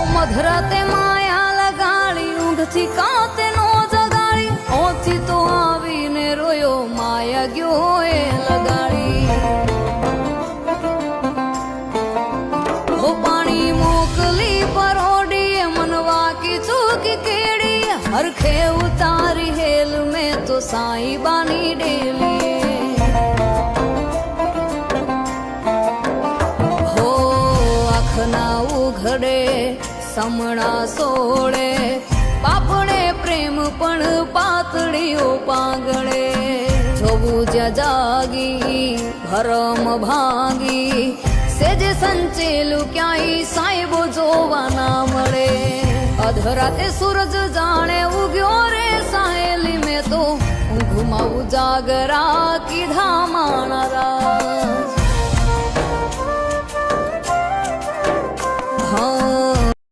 મધરાતે માયા લગાડી ઊંઘથી કાતે નો જગાડી ઓથી તો આવીને રોયો માયા ગયો એ લગાડી હો પાણી મોકલી પરોડી મનવા કી ચૂકી કેડી હરખે ઉતારી હેલ મેં તો સાઈ બાની ડેલી હો આખના ઉઘડે સમણા સોળે પાપડે પ્રેમ પણ પાતળીઓ પાંગળે જોવું જ્યાં જાગી ભરમ ભાંગી સેજે સંચેલું ક્યાંય સાહેબો જોવા ના મળે અધરાતે સૂરજ જાણે ઉગ્યો રે સાહેલી મેં તો ઊંઘમાં ઉજાગરા કીધા માણા હા